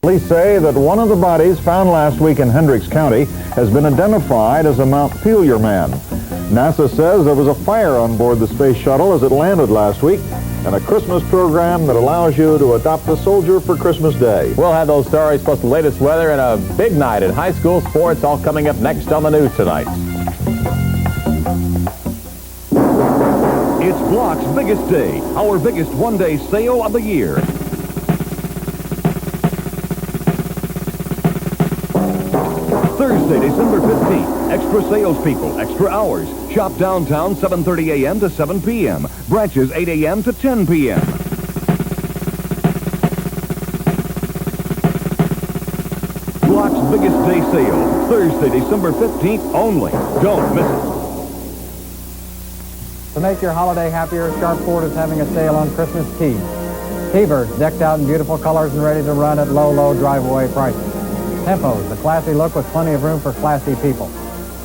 Police say that one of the bodies found last week in Hendricks County has been identified as a Montpelier man. NASA says there was a fire on board the space shuttle as it landed last week, and a Christmas program that allows you to adopt a soldier for Christmas Day. We'll have those stories plus the latest weather and a big night in high school sports, all coming up next on the news tonight. It's Block's biggest day, our biggest one-day sale of the year. Thursday, December 15th, extra salespeople, extra hours. Shop downtown 7:30 a.m. to 7 p.m. Branches 8 a.m. to 10 p.m. Block's biggest day sale, Thursday, December 15th only. Don't miss it. To make your holiday happier, Sharp Ford is having a sale on Christmas T. T-Birds decked out in beautiful colors and ready to run at low drive-away prices. Tempos, the classy look with plenty of room for classy people.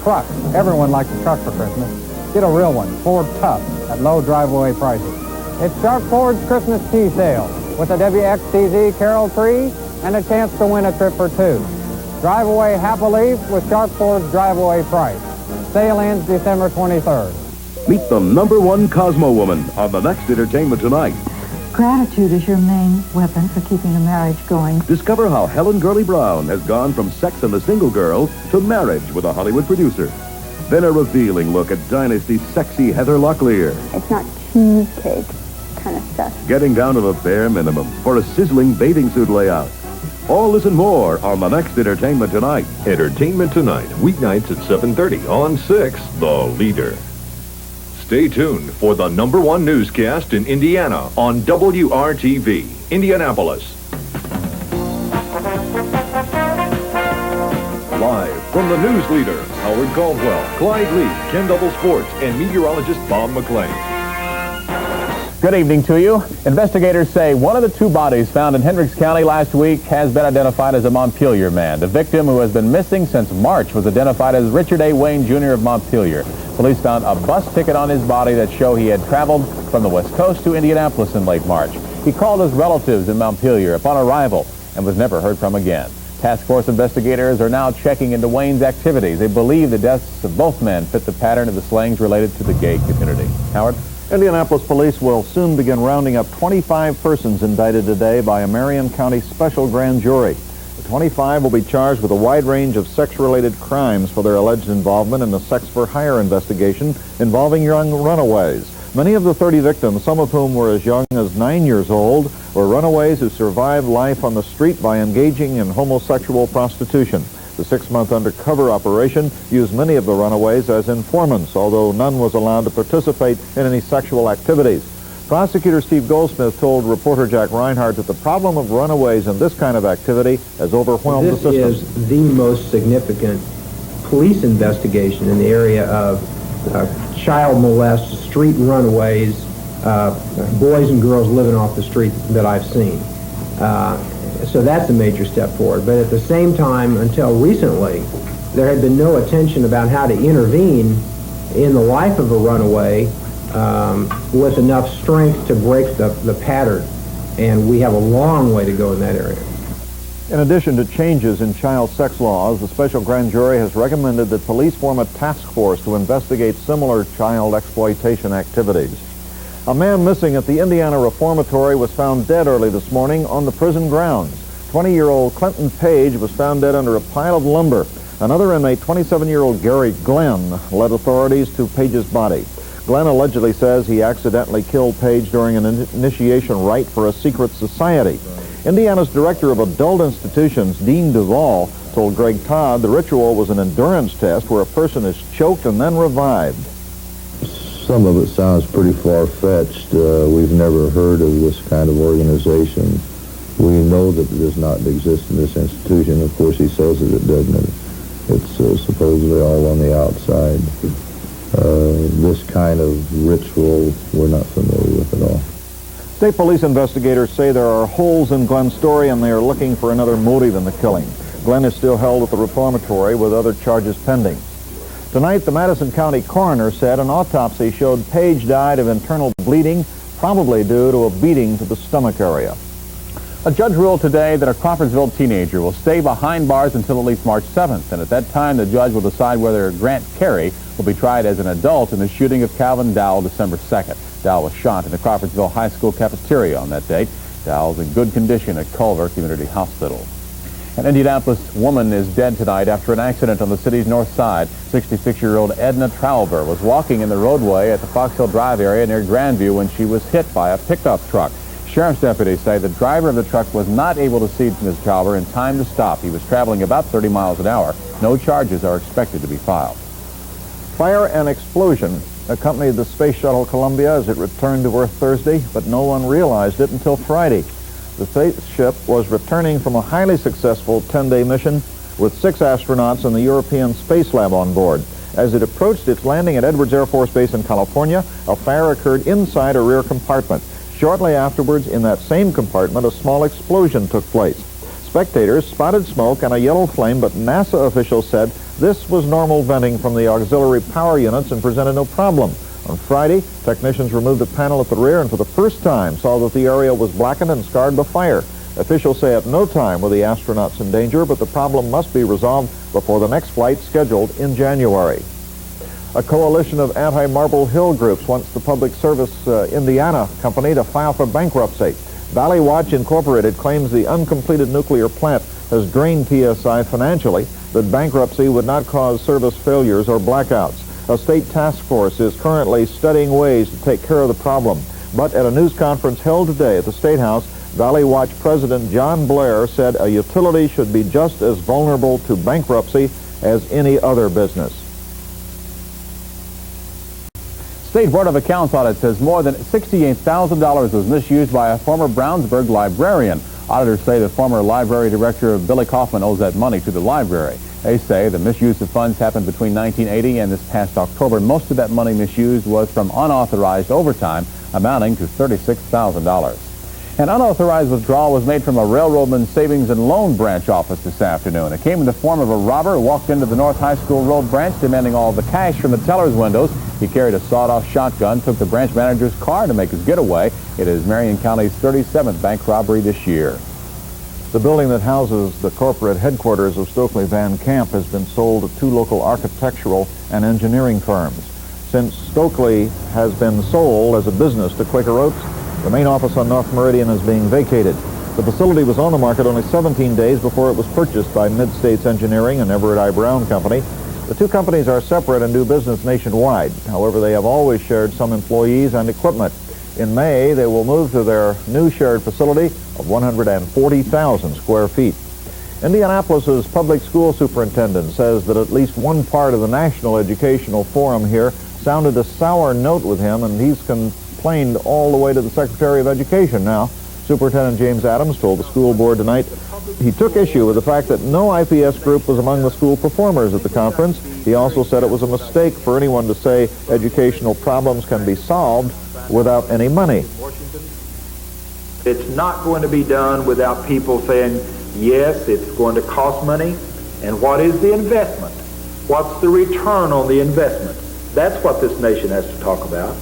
Trucks, everyone likes a truck for Christmas. Get a real one, Ford Tough, at low drive-away prices. It's Sharp Ford's Christmas Tea Sale with a WXTZ Carol Tree and a chance to win a trip for two. Drive away happily with Sharp Ford's drive-away price. Sale ends December 23rd. Meet the #1 Cosmo woman on the next Entertainment Tonight. Gratitude is your main weapon for keeping a marriage going. Discover how Helen Gurley Brown has gone from sex and a single girl to marriage with a Hollywood producer. Then a revealing look at Dynasty's sexy Heather Locklear. It's not cheesecake kind of stuff. Getting down to the bare minimum for a sizzling bathing suit layout. All this and more on the next Entertainment Tonight. Entertainment Tonight, weeknights at 7:30 on 6, The Leader. Stay tuned for the #1 newscast in Indiana on WRTV, Indianapolis. Live from the news leader, Howard Caldwell, Clyde Lee, Ken Double Sports, and meteorologist Bob McClain. Good evening to you. Investigators say one of the two bodies found in Hendricks County last week has been identified as a Montpelier man. The victim, who has been missing since March, was identified as Richard A. Wayne, Jr. of Montpelier. Police found a bus ticket on his body that showed he had traveled from the West Coast to Indianapolis in late March. He called his relatives in Montpelier upon arrival and was never heard from again. Task force investigators are now checking into Wayne's activities. They believe the deaths of both men fit the pattern of the slayings related to the gay community. Howard? Indianapolis police will soon begin rounding up 25 persons indicted today by a Marion County special grand jury. The 25 will be charged with a wide range of sex-related crimes for their alleged involvement in the sex-for-hire investigation involving young runaways. Many of the 30 victims, some of whom were as young as 9 years old, were runaways who survived life on the street by engaging in homosexual prostitution. The 6-month undercover operation used many of the runaways as informants, although none was allowed to participate in any sexual activities. Prosecutor Steve Goldsmith told reporter Jack Reinhardt that the problem of runaways in this kind of activity has overwhelmed the system. This is the most significant police investigation in the area of child molests, street runaways, boys and girls living off the street that I've seen. So that's a major step forward. But at the same time, until recently, there had been no attention about how to intervene in the life of a runaway with enough strength to break the pattern. And we have a long way to go in that area. In addition to changes in child sex laws, the special grand jury has recommended that police form a task force to investigate similar child exploitation activities. A man missing at the Indiana Reformatory was found dead early this morning on the prison grounds. 20-year-old Clinton Page was found dead under a pile of lumber. Another inmate, 27-year-old Gary Glenn, led authorities to Page's body. Glenn allegedly says he accidentally killed Page during an initiation rite for a secret society. Indiana's director of adult institutions, Dean Duvall, told Greg Todd the ritual was an endurance test where a person is choked and then revived. Some of it sounds pretty far-fetched. We've never heard of this kind of organization. We know that it does not exist in this institution. Of course, he says that it doesn't. It's supposedly all on the outside. This kind of ritual we're not familiar with at all. State police investigators say there are holes in Glenn's story and they are looking for another motive in the killing. Glenn is still held at the reformatory with other charges pending. Tonight, the Madison County coroner said an autopsy showed Page died of internal bleeding, probably due to a beating to the stomach area. A judge ruled today that a Crawfordsville teenager will stay behind bars until at least March 7th, and at that time the judge will decide whether Grant Carey will be tried as an adult in the shooting of Calvin Dowell December 2nd. Dowell was shot in the Crawfordsville High School cafeteria on that date. Dowell's in good condition at Culver Community Hospital. An Indianapolis woman is dead tonight after an accident on the city's north side. 66-year-old Edna Trauber was walking in the roadway at the Fox Hill Drive area near Grandview when she was hit by a pickup truck. Sheriff's deputies say the driver of the truck was not able to see Ms. Trauber in time to stop. He was traveling about 30 miles an hour. No charges are expected to be filed. Fire and explosion accompanied the Space Shuttle Columbia as it returned to Earth Thursday, but no one realized it until Friday. The spaceship was returning from a highly successful 10-day mission with 6 astronauts and the European Space Lab on board. As it approached its landing at Edwards Air Force Base in California, a fire occurred inside a rear compartment. Shortly afterwards, in that same compartment, a small explosion took place. Spectators spotted smoke and a yellow flame, but NASA officials said this was normal venting from the auxiliary power units and presented no problem. On Friday, technicians removed the panel at the rear and for the first time saw that the area was blackened and scarred by fire. Officials say at no time were the astronauts in danger, but the problem must be resolved before the next flight scheduled in January. A coalition of anti-Marble Hill groups wants the Public Service Indiana company to file for bankruptcy. Valley Watch Incorporated claims the uncompleted nuclear plant has drained PSI financially, but bankruptcy would not cause service failures or blackouts. A state task force is currently studying ways to take care of the problem. But at a news conference held today at the State House, Valley Watch President John Blair said a utility should be just as vulnerable to bankruptcy as any other business. State Board of Accounts audit says more than $68,000 was misused by a former Brownsburg librarian. Auditors say the former library director, Billy Kaufman, owes that money to the library. They say the misuse of funds happened between 1980 and this past October. Most of that money misused was from unauthorized overtime, amounting to $36,000. An unauthorized withdrawal was made from a Railroadman Savings and Loan branch office this afternoon. It came in the form of a robber who walked into the North High School Road branch demanding all the cash from the teller's windows. He carried a sawed-off shotgun, took the branch manager's car to make his getaway. It is Marion County's 37th bank robbery this year. The building that houses the corporate headquarters of Stokely Van Camp has been sold to 2 local architectural and engineering firms. Since Stokely has been sold as a business to Quaker Oats, the main office on North Meridian is being vacated. The facility was on the market only 17 days before it was purchased by Mid-States Engineering and Everett I. Brown Company. The 2 companies are separate and do business nationwide. However, they have always shared some employees and equipment. In May, they will move to their new shared facility of 140,000 square feet. Indianapolis's public school superintendent says that at least one part of the National Educational Forum here sounded a sour note with him, and he's complained all the way to the Secretary of Education now. Superintendent James Adams told the school board tonight he took issue with the fact that no IPS group was among the school performers at the conference. He also said it was a mistake for anyone to say educational problems can be solved without any money. It's not going to be done without people saying, yes, it's going to cost money, and what is the investment? What's the return on the investment? That's what this nation has to talk about.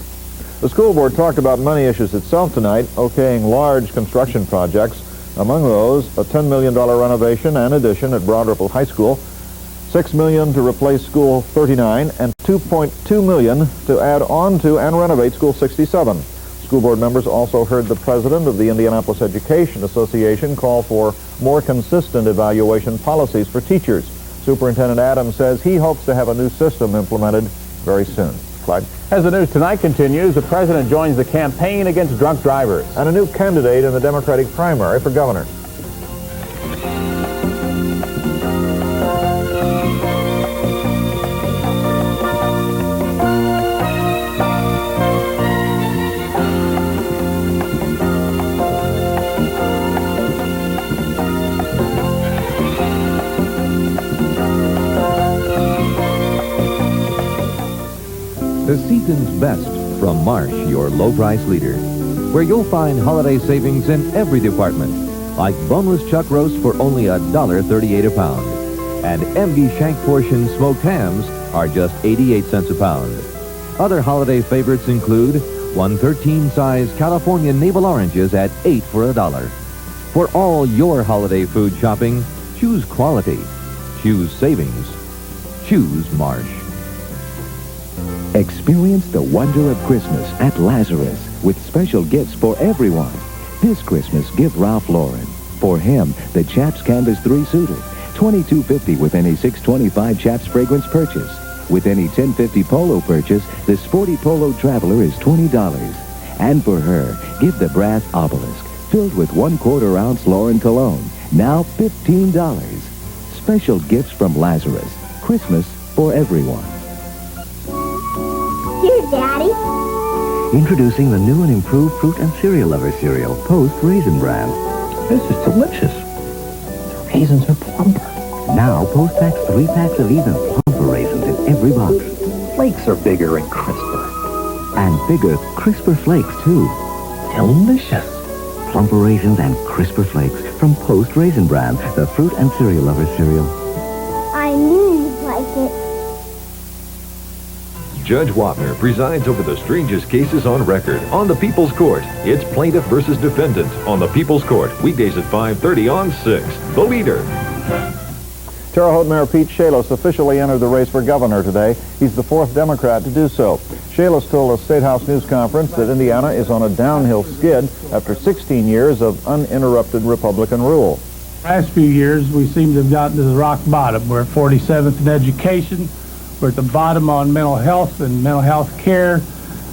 The school board talked about money issues itself tonight, okaying large construction projects. Among those, a $10 million renovation and addition at Broad Ripple High School, $6 million to replace School 39, and $2.2 million to add on to and renovate School 67. School board members also heard the president of the Indianapolis Education Association call for more consistent evaluation policies for teachers. Superintendent Adams says he hopes to have a new system implemented very soon. Clyde? As the news tonight continues, the president joins the campaign against drunk drivers. And a new candidate in the Democratic primary for governor. The season's best from Marsh, your low-price leader, where you'll find holiday savings in every department, like boneless chuck roast for only $1.38 a pound. And MD Shank portion smoked hams are just 88 cents a pound. Other holiday favorites include 113 size California navel oranges at $8 for $1. For all your holiday food shopping, choose quality, choose savings, choose Marsh. Experience the wonder of Christmas at Lazarus with special gifts for everyone. This Christmas, give Ralph Lauren. For him, the Chaps Canvas 3-suiter, $22.50 with any $6.25 Chaps fragrance purchase. With any $10.50 Polo purchase, the Sporty Polo Traveler is $20. And for her, give the brass obelisk, filled with 1/4 ounce Lauren cologne, now $15. Special gifts from Lazarus. Christmas for everyone. Here, Daddy. Introducing the new and improved Fruit and Cereal Lover cereal, Post Raisin Bran. This is delicious. The raisins are plumper. Now, Post packs 3 packs of even plumper raisins in every box. Flakes are bigger and crisper. And bigger, crisper flakes, too. Delicious. Plumper raisins and crisper flakes from Post Raisin Bran, the Fruit and Cereal Lover cereal. I knew you'd like it. Judge Wapner presides over the strangest cases on record on the People's Court. It's plaintiff versus defendant on the People's Court, weekdays at 5:30 on 6. The Leader. Terre Haute Mayor Pete Shalos officially entered the race for governor today. He's the 4th Democrat to do so. Shalos told a State House news conference that Indiana is on a downhill skid after 16 years of uninterrupted Republican rule. Last few years, we seem to have gotten to the rock bottom. We're at 47th in education. We're at the bottom on mental health and mental health care.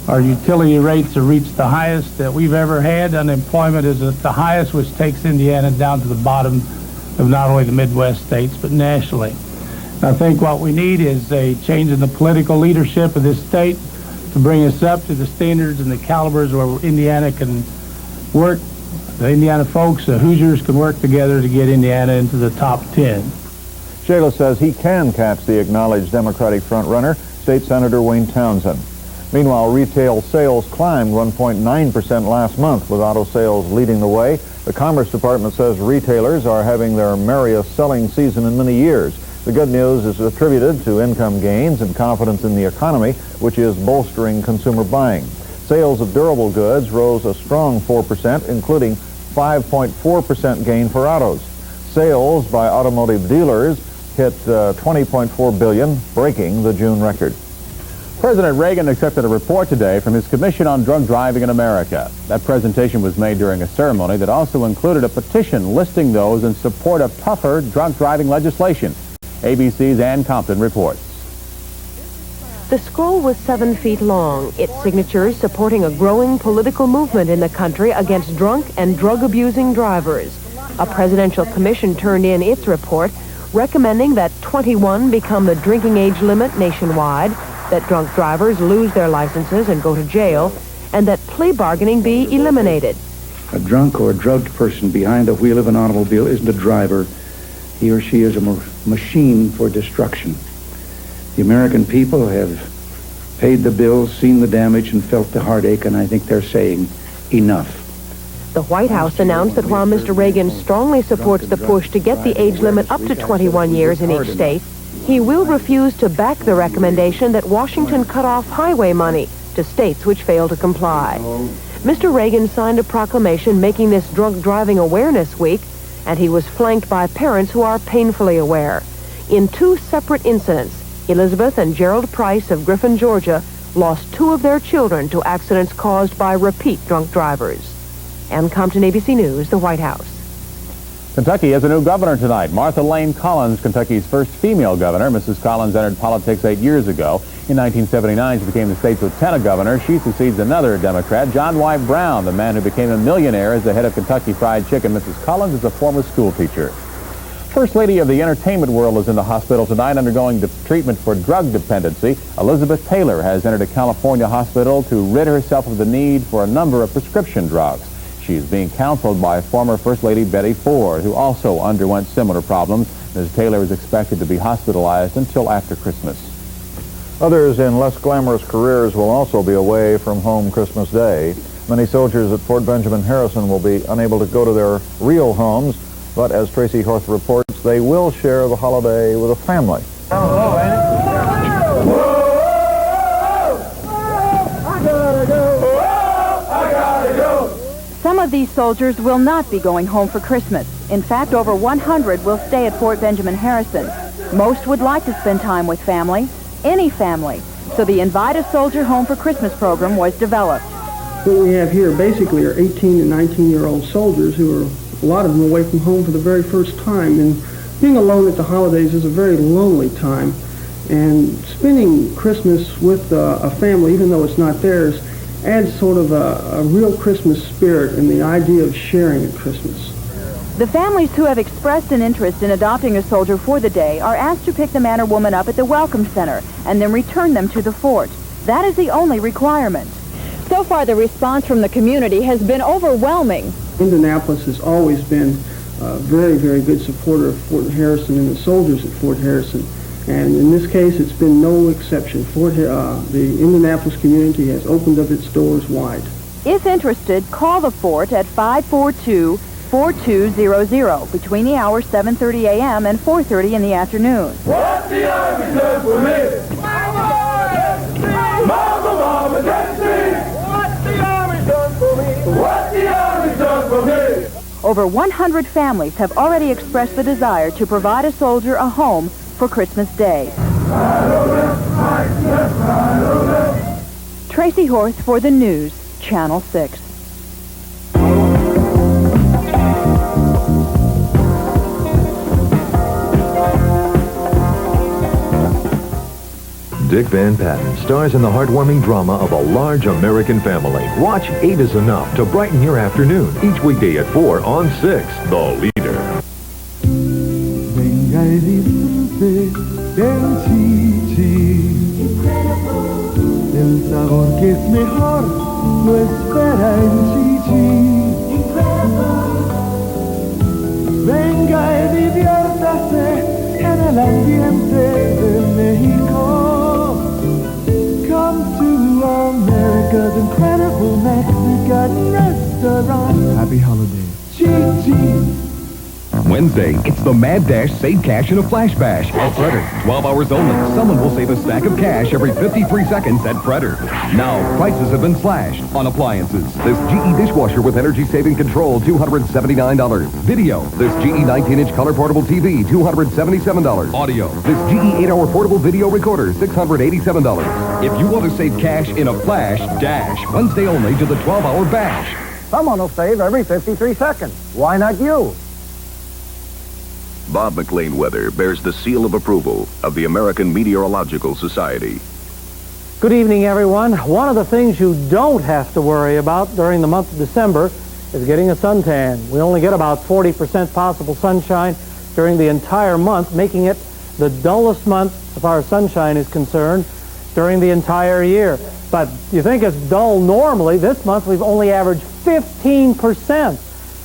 Our utility rates have reached the highest that we've ever had. Unemployment is at the highest, which takes Indiana down to the bottom of not only the Midwest states, but nationally. I think what we need is a change in the political leadership of this state to bring us up to the standards and the calibers where Indiana can work. The Indiana folks, the Hoosiers, can work together to get Indiana into the top 10. Shalos says he can catch the acknowledged Democratic frontrunner, State Senator Wayne Townsend. Meanwhile, retail sales climbed 1.9% last month, with auto sales leading the way. The Commerce Department says retailers are having their merriest selling season in many years. The good news is attributed to income gains and confidence in the economy, which is bolstering consumer buying. Sales of durable goods rose a strong 4%, including 5.4% gain for autos. Sales by automotive dealers hit $20.4 billion, breaking the June record. President Reagan accepted a report today from his Commission on Drug Driving in America. That presentation was made during a ceremony that also included a petition listing those in support of tougher drug driving legislation. ABC's Ann Compton reports. The scroll was 7 feet long, its signatures supporting a growing political movement in the country against drunk and drug-abusing drivers. A presidential commission turned in its report recommending that 21 become the drinking age limit nationwide, that drunk drivers lose their licenses and go to jail, and that plea bargaining be eliminated. A drunk or a drugged person behind the wheel of an automobile isn't a driver. He or she is a machine for destruction. The American people have paid the bills, seen the damage, and felt the heartache, and I think they're saying enough. The White House announced that while Mr. Reagan strongly supports the push to get the age limit up to 21 years in each state, he will refuse to back the recommendation that Washington cut off highway money to states which fail to comply. Mr. Reagan signed a proclamation making this Drug Driving Awareness Week, and he was flanked by parents who are painfully aware. In 2 separate incidents, Elizabeth and Gerald Price of Griffin, Georgia, lost 2 of their children to accidents caused by repeat drunk drivers. Ann Compton, ABC News, the White House. Kentucky has a new governor tonight. Martha Lane Collins, Kentucky's first female governor. Mrs. Collins entered politics 8 years ago. In 1979, she became the state's lieutenant governor. She succeeds another Democrat, John Y. Brown, the man who became a millionaire as the head of Kentucky Fried Chicken. Mrs. Collins is a former school teacher. First Lady of the entertainment world is in the hospital tonight undergoing treatment for drug dependency. Elizabeth Taylor has entered a California hospital to rid herself of the need for a number of prescription drugs. She is being counseled by former First Lady Betty Ford, who also underwent similar problems. Ms. Taylor is expected to be hospitalized until after Christmas. Others in less glamorous careers will also be away from home Christmas Day. Many soldiers at Fort Benjamin Harrison will be unable to go to their real homes, but as Tracy Horth reports, they will share the holiday with a family. Hello, Some of these soldiers will not be going home for Christmas. In fact, over 100 will stay at Fort Benjamin Harrison. Most would like to spend time with family, any family. So the Invite a Soldier Home for Christmas program was developed. What we have here basically are 18 and 19-year-old soldiers who are, a lot of them, away from home for the very first time. And being alone at the holidays is a very lonely time. And spending Christmas with a family, even though it's not theirs, adds sort of a real Christmas spirit and the idea of sharing at Christmas. The families who have expressed an interest in adopting a soldier for the day are asked to pick the man or woman up at the Welcome Center and then return them to the fort. That is the only requirement. So far, the response from the community has been overwhelming. Indianapolis has always been a very, very good supporter of Fort Harrison and the soldiers at Fort Harrison. And in this case, it's been no exception. The Indianapolis community has opened up its doors wide. If interested, call the fort at 542-4200 between the hours 7:30 a.m. and 4:30 in the afternoon. What the Army done for me! Mama, that's me! What the Army done for me! What the Army done for me! Over 100 families have already expressed the desire to provide a soldier a home for Christmas Day. Tracy Horth for the News, Channel 6. Dick Van Patten stars in the heartwarming drama of a large American family. Watch 8 is Enough to brighten your afternoon each weekday at 4 on 6, The Leader. Venga y disfrute del chichi. El sabor que es mejor lo espera en chichi. Venga y diviértase en el ambiente de México. Come to America's incredible Mexican restaurant. Happy holidays. Chichi. Wednesday, it's the Mad Dash Save Cash in a Flash Bash at Fredder. 12 hours only. Someone will save a stack of cash every 53 seconds at Fredder. Now, prices have been slashed on appliances. This GE dishwasher with energy-saving control, $279. Video. This GE 19-inch color portable TV, $277. Audio. This GE 8-hour portable video recorder, $687. If you want to save cash in a Flash Dash, Wednesday only to the 12-hour bash. Someone will save every 53 seconds. Why not you? Bob McLean weather bears the seal of approval of the American Meteorological Society. Good evening, everyone. One of the things you don't have to worry about during the month of December is getting a suntan. We only get about 40% possible sunshine during the entire month, making it the dullest month as far as sunshine is concerned during the entire year. But you think it's dull normally. This month we've only averaged 15%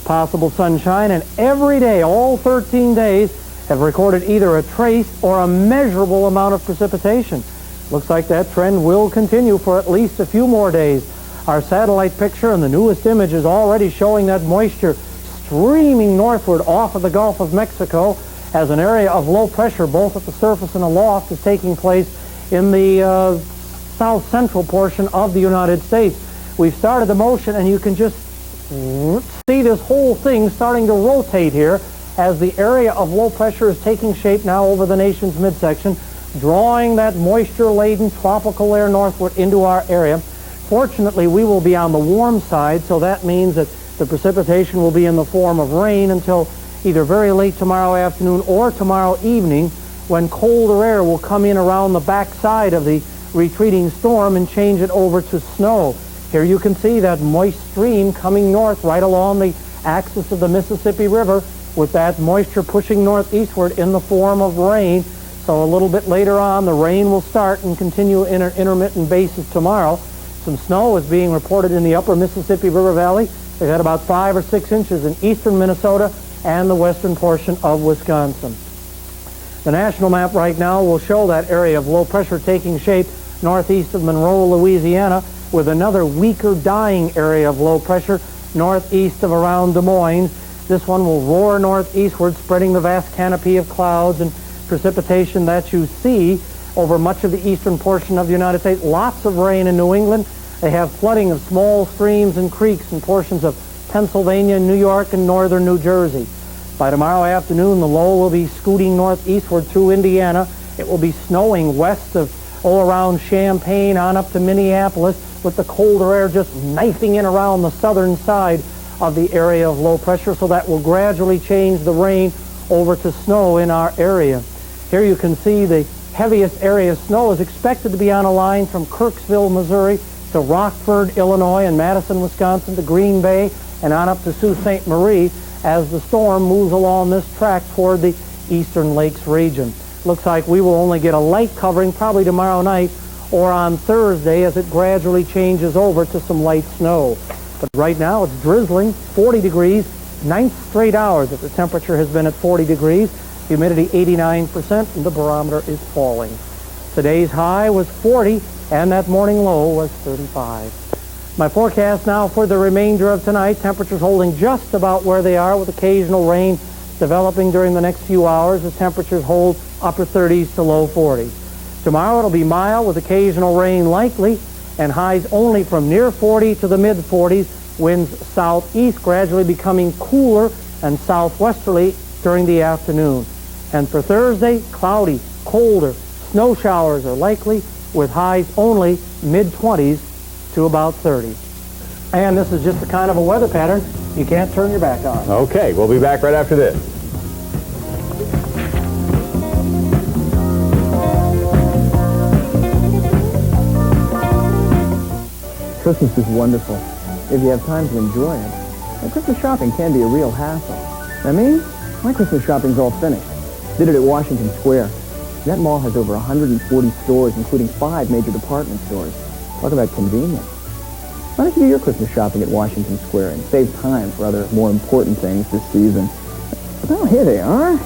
possible sunshine, and every day, all 13 days, have recorded either a trace or a measurable amount of precipitation. Looks like that trend will continue for at least a few more days. Our satellite picture and the newest image is already showing that moisture streaming northward off of the Gulf of Mexico as an area of low pressure, both at the surface and aloft, is taking place in the south central portion of the United States. We've started the motion, and you can just see this whole thing starting to rotate here as the area of low pressure is taking shape now over the nation's midsection, drawing that moisture-laden tropical air northward into our area. Fortunately, we will be on the warm side, so that means that the precipitation will be in the form of rain until either very late tomorrow afternoon or tomorrow evening, when colder air will come in around the backside of the retreating storm and change it over to snow. Here you can see that moist stream coming north right along the axis of the Mississippi River, with that moisture pushing northeastward in the form of rain. So a little bit later on, the rain will start and continue in an intermittent basis tomorrow. Some snow is being reported in the upper Mississippi River Valley. They've had about 5 or 6 inches in eastern Minnesota and the western portion of Wisconsin. The national map right now will show that area of low pressure taking shape northeast of Monroe, Louisiana, with another weaker dying area of low pressure northeast of around Des Moines. This one will roar northeastward, spreading the vast canopy of clouds and precipitation that you see over much of the eastern portion of the United States. Lots of rain in New England. They have flooding of small streams and creeks in portions of Pennsylvania, New York, and northern New Jersey. By tomorrow afternoon, the low will be scooting northeastward through Indiana. It will be snowing west of all around Champaign on up to Minneapolis, with the colder air just knifing in around the southern side of the area of low pressure, so that will gradually change the rain over to snow in our area. Here you can see the heaviest area of snow is expected to be on a line from Kirksville, Missouri, to Rockford, Illinois, and Madison, Wisconsin, to Green Bay, and on up to Sault Ste. Marie as the storm moves along this track toward the eastern lakes region. Looks like we will only get a light covering probably tomorrow night or on Thursday as it gradually changes over to some light snow. But right now it's drizzling, 40 degrees, 9 straight hours that the temperature has been at 40 degrees, humidity 89%, and the barometer is falling. Today's high was 40, and that morning low was 35. My forecast now for the remainder of tonight, temperatures holding just about where they are with occasional rain developing during the next few hours as temperatures hold upper 30s to low 40s. Tomorrow it'll be mild with occasional rain likely and highs only from near 40 to the mid 40s, winds southeast gradually becoming cooler and southwesterly during the afternoon. And for Thursday, cloudy, colder, snow showers are likely with highs only mid 20s to about 30. And this is just the kind of a weather pattern you can't turn your back on. Okay, we'll be back right after this. Christmas is wonderful if you have time to enjoy it. But Christmas shopping can be a real hassle. I mean, my Christmas shopping's all finished. Did it at Washington Square. That mall has over 140 stores, including 5 major department stores. Talk about convenience. Why don't you do your Christmas shopping at Washington Square and save time for other more important things this season? Well, here they are.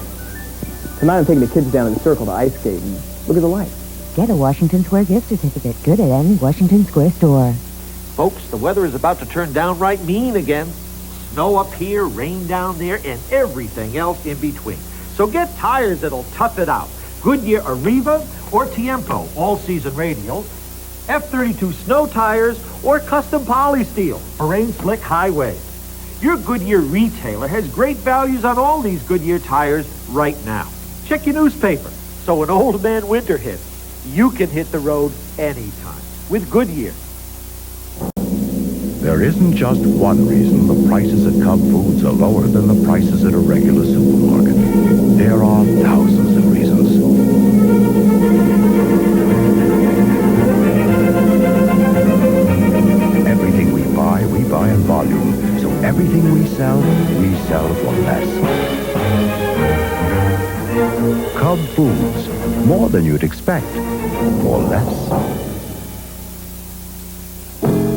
Tonight I'm taking the kids down to the Circle to ice skate and look at the lights. Get a Washington Square gift certificate, good at any Washington Square store. Folks, the weather is about to turn downright mean again. Snow up here, rain down there, and everything else in between. So get tires that'll tough it out. Goodyear Arriva or Tiempo all-season radials, F32 snow tires, or custom polysteel for rain-slick highways. Your Goodyear retailer has great values on all these Goodyear tires right now. Check your newspaper. So when old man winter hits, you can hit the road anytime with Goodyear. There isn't just one reason the prices at Cub Foods are lower than the prices at a regular supermarket. There are thousands of reasons. Everything we buy in volume. So everything we sell for less. Cub Foods. More than you'd expect. For less.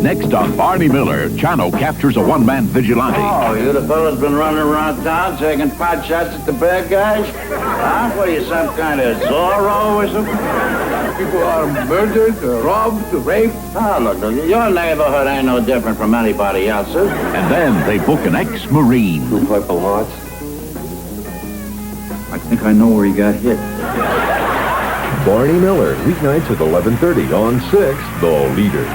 Next on Barney Miller, Chano captures a one-man vigilante. Oh, you the fellas been running around town taking pot shots at the bad guys? Huh? What are you, some kind of Zorro or something? People are murdered, robbed, raped. Oh, look, your neighborhood ain't no different from anybody else's. And then they book an ex-Marine. 2 Purple Hearts. I think I know where he got hit. Barney Miller, weeknights at 11:30 on 6, The Leader.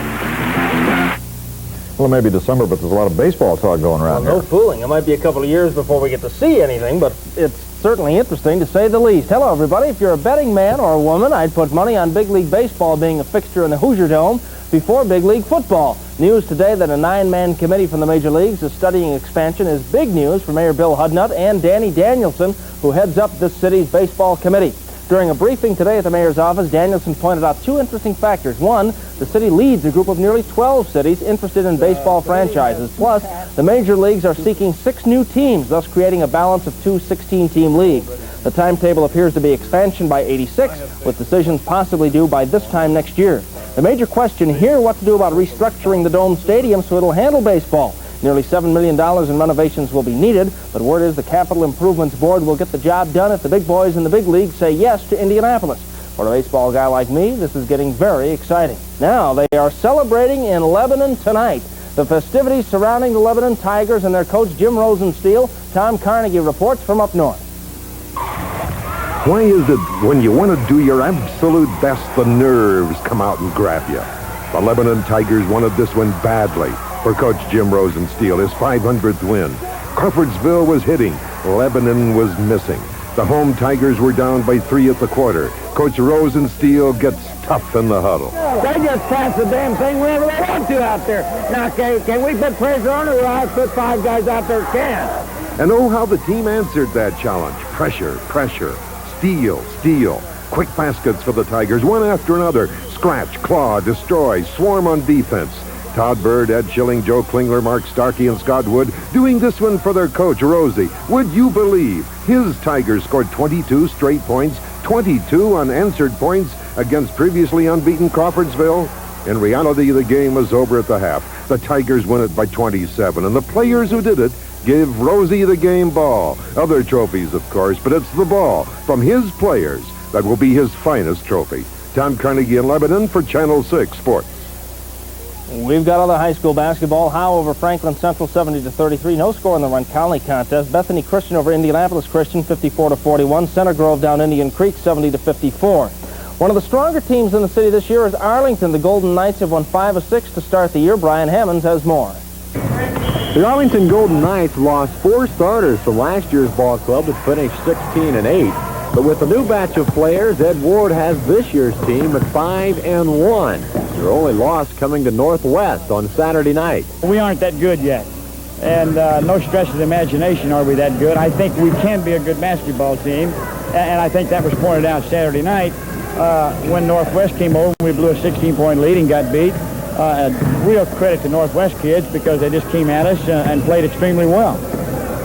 Well, it may be December, but there's a lot of baseball talk going around No fooling. It might be a couple of years before we get to see anything, but it's certainly interesting to say the least. Hello, everybody. If you're a betting man or a woman, I'd put money on Big League Baseball being a fixture in the Hoosier Dome before Big League Football. News today that a 9-man committee from the major leagues is studying expansion is big news for Mayor Bill Hudnut and Danny Danielson, who heads up this city's baseball committee. During a briefing today at the mayor's office, Danielson pointed out 2 interesting factors. One, the city leads a group of nearly 12 cities interested in baseball franchises. Plus, the major leagues are seeking 6 new teams, thus creating a balance of 2 16-team leagues. The timetable appears to be expansion by 86, with decisions possibly due by this time next year. The major question here, what to do about restructuring the Dome Stadium so it'll handle baseball. Nearly $7 million in renovations will be needed, but word is the Capital Improvements Board will get the job done if the big boys in the big league say yes to Indianapolis. For a baseball guy like me, this is getting very exciting. Now, they are celebrating in Lebanon tonight. The festivities surrounding the Lebanon Tigers and their coach Jim Rosensteel. Tom Carnegie reports from up north. Why is it when you want to do your absolute best, the nerves come out and grab you? The Lebanon Tigers wanted this one badly. for Coach Jim Rosensteel, his 500th win. Crawfordsville was hitting. Lebanon was missing. The home Tigers were down by 3 at the quarter. Coach Rosensteel gets tough in the huddle. They just pass the damn thing whenever they want to out there. Now, can we put pressure on it, or I'll put 5 guys out there can't? And oh, how the team answered that challenge. Pressure, pressure, steal, steal. Quick baskets for the Tigers, one after another. Scratch, claw, destroy, swarm on defense. Todd Bird, Ed Schilling, Joe Klingler, Mark Starkey, and Scott Wood doing this one for their coach, Rosie. Would you believe his Tigers scored 22 straight points, 22 unanswered points against previously unbeaten Crawfordsville? In reality, the game was over at the half. The Tigers win it by 27, and the players who did it give Rosie the game ball. Other trophies, of course, but it's the ball from his players that will be his finest trophy. Tom Carnegie in Lebanon for Channel 6 Sports. We've got other high school basketball. Howe over Franklin Central 70-33. No score in the Roncalli contest. Bethany Christian over Indianapolis Christian 54-41. Center Grove down Indian Creek 70-54. One of the stronger teams in the city this year is Arlington. The Golden Knights have won 5 of 6 to start the year. Brian Hammonds has more. The Arlington Golden Knights lost 4 starters from last year's ball club that finished 16-8. But with the new batch of players, Ed Ward has this year's team at 5-1. Their only loss coming to Northwest on Saturday night. We aren't that good yet. And no stretch of the imagination are we that good. I think we can be a good basketball team. And I think that was pointed out Saturday night when Northwest came over. We blew a 16-point lead and got beat. Real credit to Northwest kids because they just came at us and played extremely well.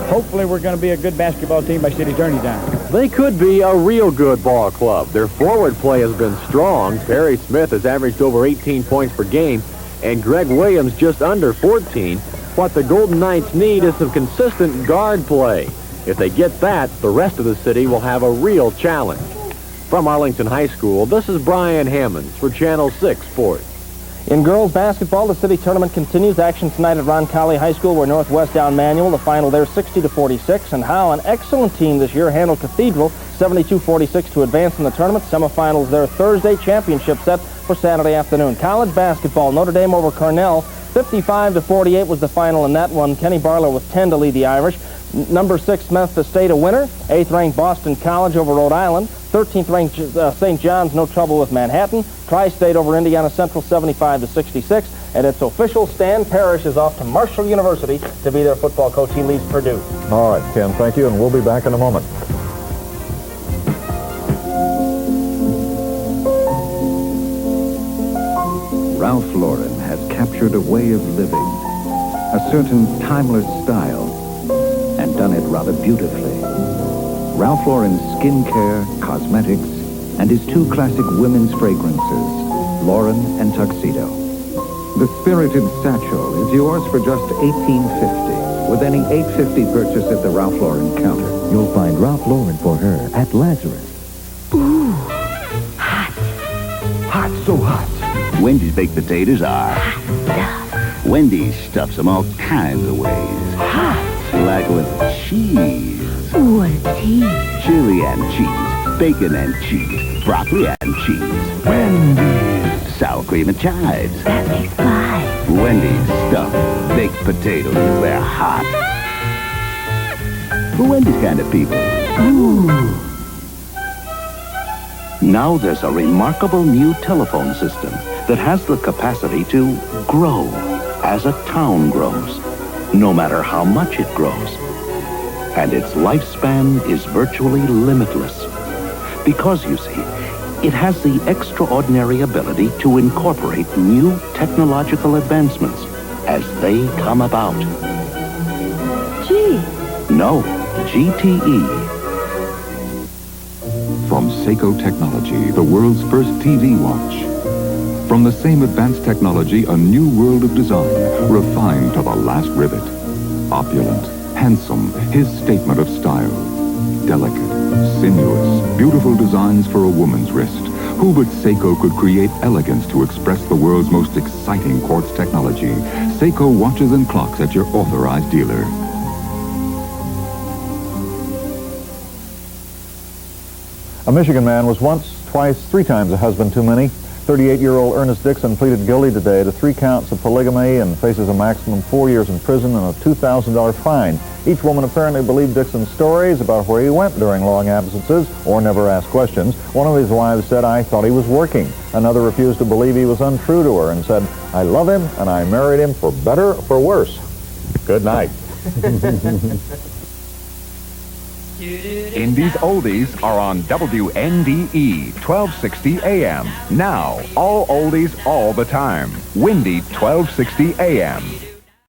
Hopefully we're going to be a good basketball team by city tourney time. They could be a real good ball club. Their forward play has been strong. Perry Smith has averaged over 18 points per game, and Greg Williams just under 14. What the Golden Knights need is some consistent guard play. If they get that, the rest of the city will have a real challenge. From Arlington High School, this is Brian Hammonds for Channel 6 Sports. In girls basketball, the city tournament continues. Action tonight at Roncalli High School, where Northwest down Manual. The final there 60-46. And Howe, an excellent team this year, handled Cathedral 72-46 to advance in the tournament. Semifinals there Thursday. Championship set for Saturday afternoon. College basketball, Notre Dame over Cornell. 55-48 was the final in that one. Kenny Barlow with 10 to lead the Irish. Number 6 Memphis State a winner. 8th-ranked Boston College over Rhode Island. 13th-ranked St. John's no trouble with Manhattan. Tri-State over Indiana Central 75-66. And it's official. Stan Parrish is off to Marshall University to be their football coach. He leads Purdue. All right, Ken, thank you, and we'll be back in a moment. Ralph Lauren has captured a way of living, a certain timeless style, and done it rather beautifully. Ralph Lauren's skincare, cosmetics, and his 2 classic women's fragrances, Lauren and Tuxedo. The spirited satchel is yours for just $18.50 with any $8.50 purchase at the Ralph Lauren counter. You'll find Ralph Lauren for her at Lazarus. Ooh, hot. Hot, so hot. Wendy's baked potatoes are hot. Wendy's stuffs them all kinds of ways. Hot. Like with cheese. What cheese? Chili and cheese. Bacon and cheese. Broccoli and cheese. Wendy's. Sour cream and chives. That makes 5. Wendy's stuffed baked potatoes. They're hot. For Wendy's kind of people. Ooh. Now there's a remarkable new telephone system that has the capacity to grow as a town grows, no matter how much it grows. And its lifespan is virtually limitless. Because, you see, it has the extraordinary ability to incorporate new technological advancements as they come about. G. No, GTE. From Seiko Technology, the world's first TV watch. From the same advanced technology, a new world of design, refined to the last rivet. Opulent, handsome, his statement of style. Delicate, sinuous, beautiful designs for a woman's wrist. Who but Seiko could create elegance to express the world's most exciting quartz technology? Seiko watches and clocks at your authorized dealer. A Michigan man was once, twice, 3 times a husband too many. 38-year-old Ernest Dixon pleaded guilty today to 3 counts of polygamy and faces a maximum 4 years in prison and a $2,000 fine. Each woman apparently believed Dixon's stories about where he went during long absences or never asked questions. One of his wives said, "I thought he was working." Another refused to believe he was untrue to her and said, "I love him and I married him for better or for worse." Good night. Indies Oldies are on WNDE 1260 AM. Now, all oldies all the time. Windy 1260 AM.